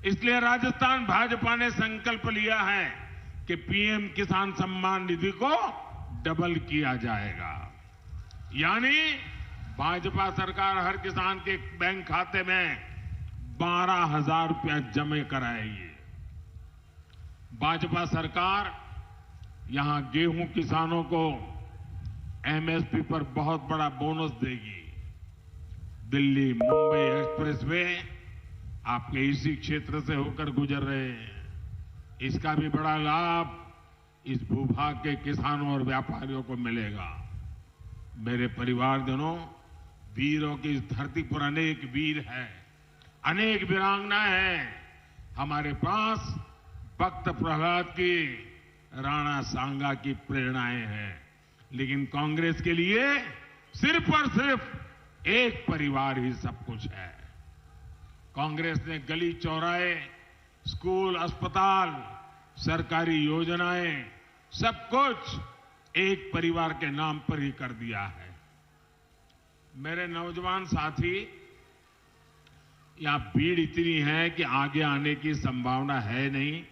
इसलिए राजस्थान भाजपा ने संकल्प लिया है कि पीएम किसान सम्मान निधि को डबल किया जाएगा। यानी भाजपा सरकार हर किसान के बैंक खाते में 12,000 रुपया जमा कराएगी। भाजपा सरकार यहां गेहूं किसानों को एमएसपी पर बहुत बड़ा बोनस देगी। दिल्ली मुंबई एक्सप्रेसवे आपके इसी क्षेत्र से होकर गुजर रहे हैं। इसका भी बड़ा लाभ इस भूभाग के किसानों और व्यापारियों को मिलेगा। मेरे परिवारजनों, वीरों की इस धरती पर अनेक वीर हैं, अनेक वीरांगना हैं। हमारे पास भक्त प्रहलाद की, राणा सांगा की प्रेरणाएं हैं। लेकिन कांग्रेस के लिए सिर्फ और सिर्फ एक परिवार ही सब कुछ है। कांग्रेस ने गली चौराहे, स्कूल, अस्पताल, सरकारी योजनाएं, सब कुछ एक परिवार के नाम पर ही कर दिया है। मेरे नौजवान साथी, यहां भीड़ इतनी है कि आगे आने की संभावना है नहीं।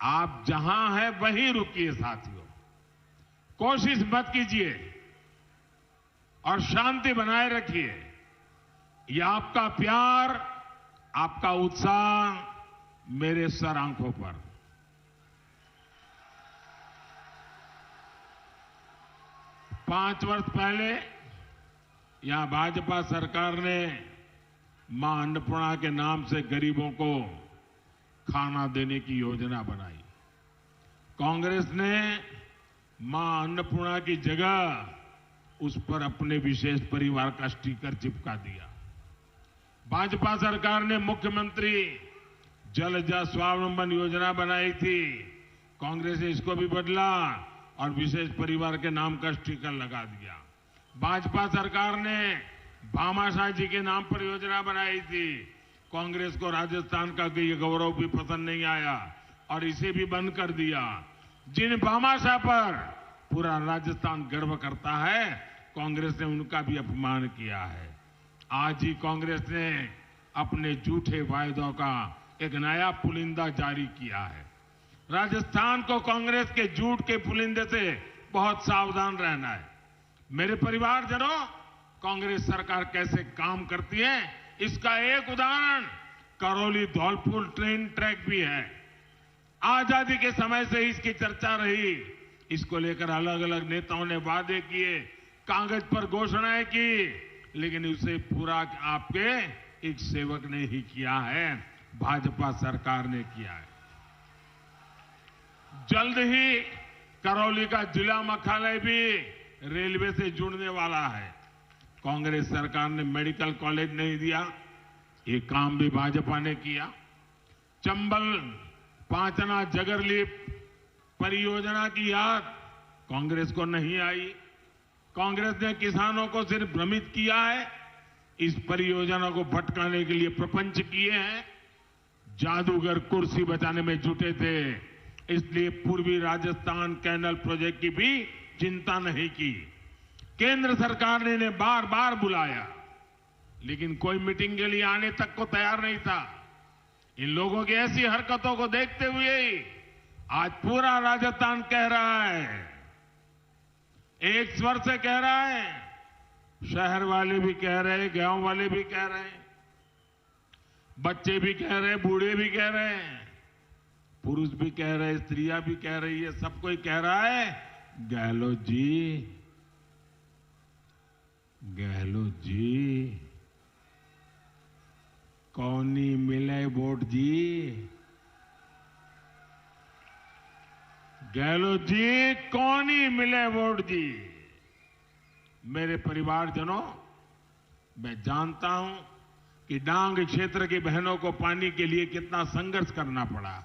आप जहां हैं वहीं रुकिए साथियों, कोशिश मत कीजिए और शांति बनाए रखिए। यह आपका प्यार, आपका उत्साह मेरे सर आंखों पर। पांच वर्ष पहले यहां भाजपा सरकार ने मां अन्नपूर्णा के नाम से गरीबों को खाना देने की योजना बनाई। कांग्रेस ने मां अन्नपूर्णा की जगह उस पर अपने विशेष परिवार का स्टिकर चिपका दिया। भाजपा सरकार ने मुख्यमंत्री जलज स्वावलंबन योजना बनाई थी। कांग्रेस ने इसको भी बदला और विशेष परिवार के नाम का स्टिकर लगा दिया। भाजपा सरकार ने भामाशाह जी के नाम पर योजना बनाई थी। कांग्रेस को राजस्थान का ये गौरव भी पसंद नहीं आया और इसे भी बंद कर दिया। जिन भामाशाह पर पूरा राजस्थान गर्व करता है, कांग्रेस ने उनका भी अपमान किया है। आज ही कांग्रेस ने अपने झूठे वायदों का एक नया पुलिंदा जारी किया है। राजस्थान को कांग्रेस के झूठ के पुलिंदे से बहुत सावधान रहना है। मेरे परिवारजनों, कांग्रेस सरकार कैसे काम करती है, इसका एक उदाहरण करौली धौलपुर ट्रेन ट्रैक भी है। आजादी के समय से इसकी चर्चा रही। इसको लेकर अलग अलग नेताओं ने वादे किए, कागज पर घोषणाएं की, लेकिन उसे पूरा आपके एक सेवक ने ही किया है, भाजपा सरकार ने किया है। जल्द ही करौली का जिला मुख्यालय भी रेलवे से जुड़ने वाला है। कांग्रेस सरकार ने मेडिकल कॉलेज नहीं दिया, ये काम भी भाजपा ने किया। चंबल पांचना जगरलीप परियोजना की याद कांग्रेस को नहीं आई। कांग्रेस ने किसानों को सिर्फ भ्रमित किया है, इस परियोजना को भटकाने के लिए प्रपंच किए हैं। जादूगर कुर्सी बचाने में जुटे थे, इसलिए पूर्वी राजस्थान कैनल प्रोजेक्ट की भी चिंता नहीं की। केंद्र सरकार ने इन्हें बार बार बुलाया, लेकिन कोई मीटिंग के लिए आने तक को तैयार नहीं था। इन लोगों की ऐसी हरकतों को देखते हुए आज पूरा राजस्थान कह रहा है, एक स्वर से कह रहा है, शहर वाले भी कह रहे हैं, गांव वाले भी कह रहे हैं, बच्चे भी कह रहे हैं, बूढ़े भी कह रहे हैं, पुरुष भी कह रहे हैं, स्त्रियां भी कह रही है, सब कोई कह रहा है, गहलोत जी कौनी मिले वोट जी, गहलोत जी कौनी मिले वोट जी। मेरे परिवारजनों, मैं जानता हूं कि डांग क्षेत्र की बहनों को पानी के लिए कितना संघर्ष करना पड़ा।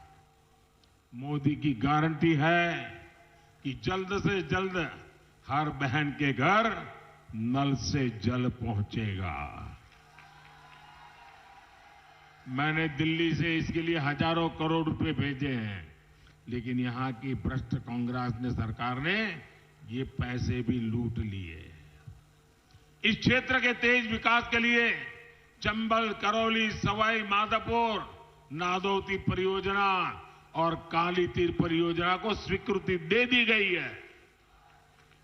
मोदी की गारंटी है कि जल्द से जल्द हर बहन के घर नल से जल पहुंचेगा। मैंने दिल्ली से इसके लिए हजारों करोड़ रुपए भेजे हैं, लेकिन यहां की भ्रष्ट कांग्रेस सरकार ने ये पैसे भी लूट लिए। इस क्षेत्र के तेज विकास के लिए चंबल, करौली, सवाई माधोपुर नादौती परियोजना और काली तीर परियोजना को स्वीकृति दे दी गई है।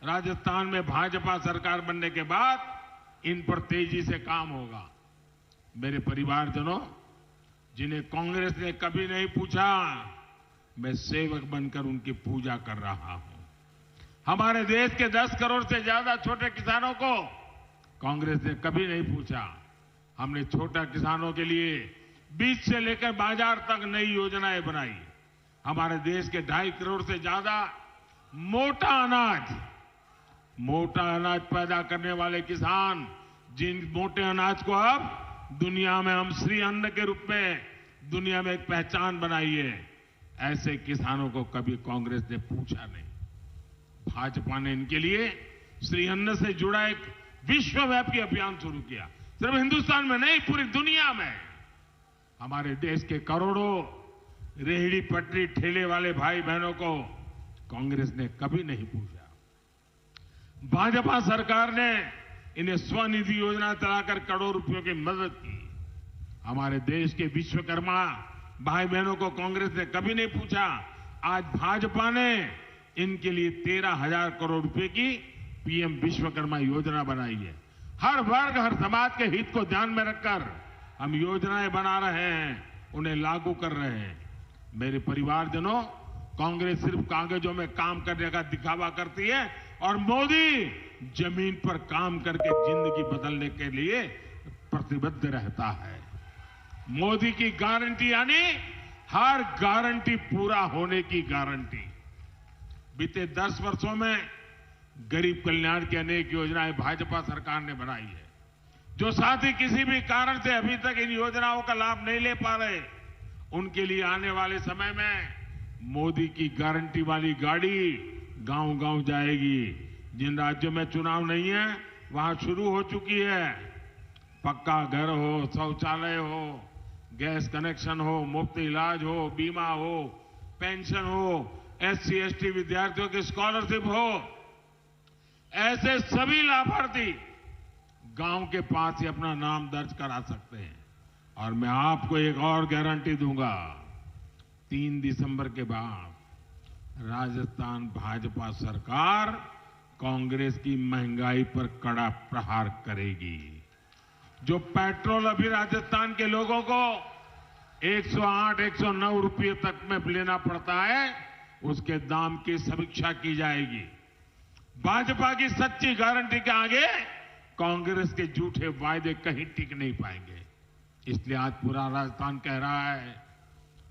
राजस्थान में भाजपा सरकार बनने के बाद इन पर तेजी से काम होगा। मेरे परिवारजनों, जिन्हें कांग्रेस ने कभी नहीं पूछा, मैं सेवक बनकर उनकी पूजा कर रहा हूं। हमारे देश के 10 करोड़ से ज्यादा छोटे किसानों को कांग्रेस ने कभी नहीं पूछा। हमने छोटा किसानों के लिए बीज से लेकर बाजार तक नई योजनाएं बनाई। हमारे देश के 2.5 करोड़ से ज्यादा मोटा अनाज पैदा करने वाले किसान, जिन मोटे अनाज को अब दुनिया में हम श्री अन्न के रूप में दुनिया में एक पहचान बनाई है, ऐसे किसानों को कभी कांग्रेस ने पूछा नहीं। भाजपा ने इनके लिए श्री अन्न से जुड़ा एक विश्वव्यापी अभियान शुरू किया। सिर्फ हिंदुस्तान में नहीं, पूरी दुनिया में। हमारे देश के करोड़ों रेहड़ी पटरी ठेले वाले भाई बहनों को कांग्रेस ने कभी नहीं पूछा। भाजपा सरकार ने इन्हें स्वनिधि योजना चलाकर करोड़ों रुपयों की मदद की। हमारे देश के विश्वकर्मा भाई बहनों को कांग्रेस ने कभी नहीं पूछा। आज भाजपा ने इनके लिए 13,000 करोड़ रुपए की पीएम विश्वकर्मा योजना बनाई है। हर वर्ग, हर समाज के हित को ध्यान में रखकर हम योजनाएं बना रहे हैं, उन्हें लागू कर रहे हैं। मेरे परिवारजनों, कांग्रेस सिर्फ कागजों में काम करने का दिखावा करती है और मोदी जमीन पर काम करके जिंदगी बदलने के लिए प्रतिबद्ध रहता है। मोदी की गारंटी यानी हर गारंटी पूरा होने की गारंटी। बीते 10 वर्षों में गरीब कल्याण की अनेक योजनाएं भाजपा सरकार ने बनाई है। जो साथी किसी भी कारण से अभी तक इन योजनाओं का लाभ नहीं ले पा रहे, उनके लिए आने वाले समय में मोदी की गारंटी वाली गाड़ी गांव-गांव जाएगी। जिन राज्यों में चुनाव नहीं है, वहां शुरू हो चुकी है। पक्का घर हो, शौचालय हो, गैस कनेक्शन हो, मुफ्त इलाज हो, बीमा हो, पेंशन हो, SC ST विद्यार्थियों की स्कॉलरशिप हो, ऐसे सभी लाभार्थी गांव के पास ही अपना नाम दर्ज करा सकते हैं। और मैं आपको एक और गारंटी दूंगा, 3 दिसंबर के बाद राजस्थान भाजपा सरकार कांग्रेस की महंगाई पर कड़ा प्रहार करेगी। जो पेट्रोल अभी राजस्थान के लोगों को 108, 109 रुपये तक में लेना पड़ता है, उसके दाम की समीक्षा की जाएगी। भाजपा की सच्ची गारंटी के आगे कांग्रेस के झूठे वायदे कहीं टिक नहीं पाएंगे। इसलिए आज पूरा राजस्थान कह रहा है,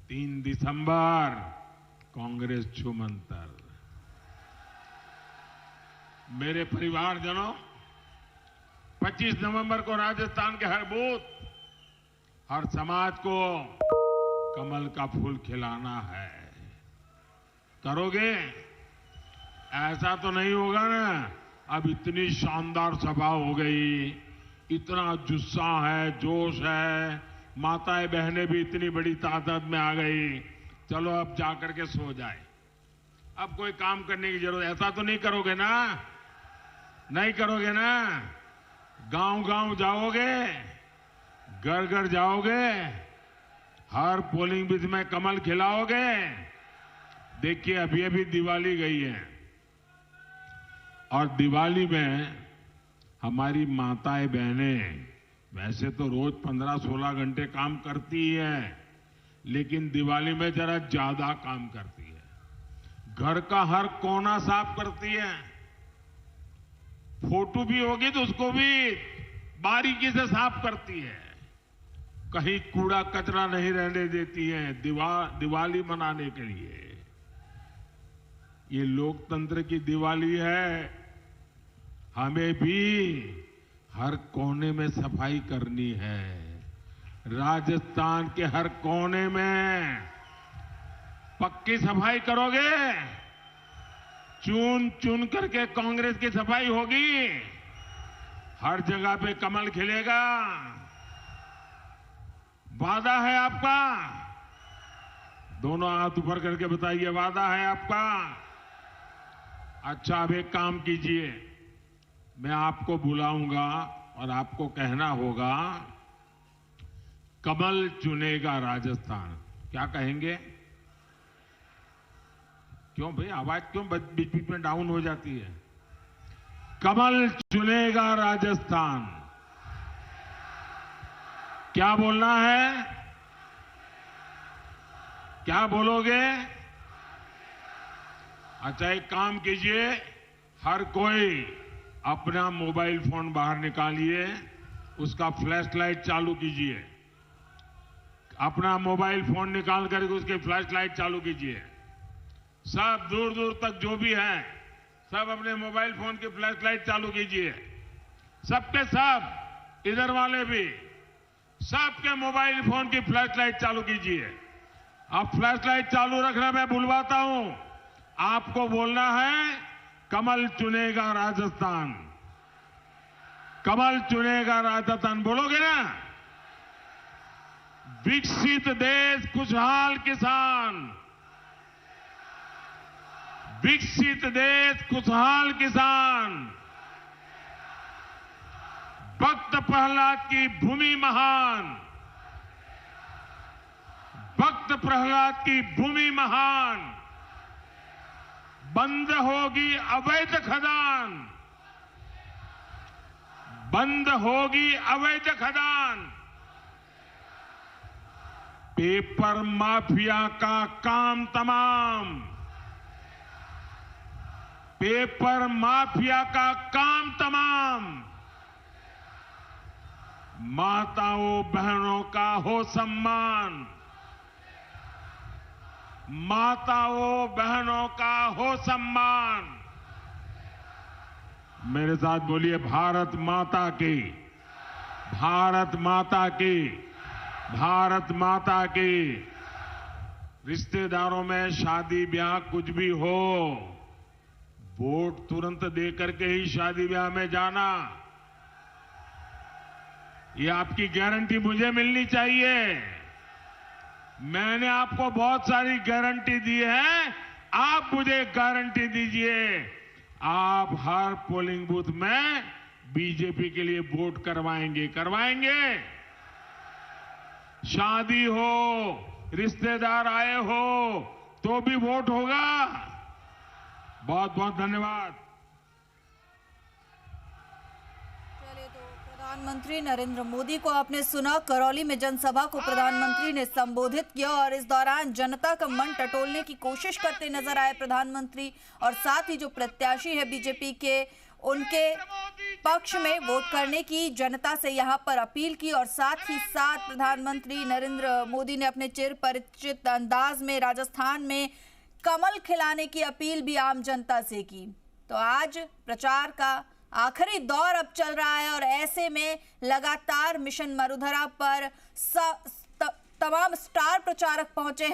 3 दिसंबर कांग्रेस छूमंतर। मेरे परिवारजनों, 25 नवंबर को राजस्थान के हर बूथ, हर समाज को कमल का फूल खिलाना है। करोगे? ऐसा तो नहीं होगा ना। अब इतनी शानदार सभा हो गई, इतना जुस्सा है, जोश है, माताएं बहनें भी इतनी बड़ी तादाद में आ गई। चलो अब जाकर के सो जाए, अब कोई काम करने की जरूरत। ऐसा तो नहीं करोगे ना? नहीं करोगे ना? गांव-गांव जाओगे, घर-घर जाओगे, हर पोलिंग बूथ में कमल खिलाओगे। देखिए, अभी दिवाली गई है और दिवाली में हमारी माताएं बहनें वैसे तो रोज 15-16 घंटे काम करती ही है, लेकिन दिवाली में जरा ज्यादा काम करती है। घर का हर कोना साफ करती है। फोटो भी होगी तो उसको भी बारीकी से साफ करती है। कहीं कूड़ा कचरा नहीं रहने देती है दिवाली मनाने के लिए। ये लोकतंत्र की दिवाली है। हमें भी हर कोने में सफाई करनी है। राजस्थान के हर कोने में पक्की सफाई करोगे? चुन चुन करके कांग्रेस की सफाई होगी। हर जगह पे कमल खिलेगा। वादा है आपका? दोनों हाथ ऊपर करके बताइए, वादा है आपका? अच्छा, अब एक काम कीजिए, मैं आपको बुलाऊंगा और आपको कहना होगा कमल चुनेगा राजस्थान। क्या कहेंगे? क्यों भाई, आवाज क्यों बीच बीच में डाउन हो जाती है? कमल चुनेगा राजस्थान। क्या बोलना है? क्या बोलोगे? अच्छा, एक काम कीजिए, हर कोई अपना मोबाइल फोन बाहर निकालिए, उसका फ्लैश लाइट चालू कीजिए। अपना मोबाइल फोन निकाल करके उसकी फ्लैश लाइट चालू कीजिए। सब दूर दूर तक जो भी हैं, सब अपने मोबाइल फोन की फ्लैश लाइट चालू कीजिए। सबके सब, इधर वाले भी, सबके मोबाइल फोन की फ्लैश लाइट चालू कीजिए। अब फ्लैश लाइट चालू रखना मैं बुलवाता हूं, आपको बोलना है कमल चुनेगा राजस्थान। कमल चुनेगा राजस्थान बोलोगे ना? विकसित देश, खुशहाल किसान। विकसित देश, खुशहाल किसान। भक्त प्रहलाद की भूमि महान। भक्त प्रहलाद की भूमि महान। बंद होगी अवैध खदान। बंद होगी अवैध खदान। पेपर माफिया का काम तमाम। पेपर माफिया का काम तमाम। माताओं बहनों का हो सम्मान। माताओं बहनों का हो सम्मान। मेरे साथ बोलिए, भारत माता की, भारत माता की, भारत माता की। रिश्तेदारों में शादी ब्याह कुछ भी हो, वोट तुरंत दे करके ही शादी ब्याह में जाना, ये आपकी गारंटी मुझे मिलनी चाहिए। मैंने आपको बहुत सारी गारंटी दी है, आप मुझे गारंटी दीजिए, आप हर पोलिंग बूथ में बीजेपी के लिए वोट करवाएंगे? करवाएंगे? शादी हो, रिश्तेदार आए हो तो भी वोट होगा। बहुत बहुत धन्यवाद। प्रधानमंत्री नरेंद्र मोदी को आपने सुना। करौली में जनसभा को प्रधानमंत्री ने संबोधित किया और इस दौरान जनता का मन टटोलने की कोशिश करते नजर आए प्रधानमंत्री। और साथ ही जो प्रत्याशी है बीजेपी के, उनके पक्ष में वोट करने की जनता से यहां पर अपील की। और साथ ही साथ प्रधानमंत्री नरेंद्र मोदी ने अपने चिर परिचित अंदाज में राजस्थान में कमल खिलाने की अपील भी आम जनता से की। तो आज प्रचार का आखिरी दौर अब चल रहा है और ऐसे में लगातार मिशन मरुधरा पर तमाम स्टार प्रचारक पहुंचे हैं।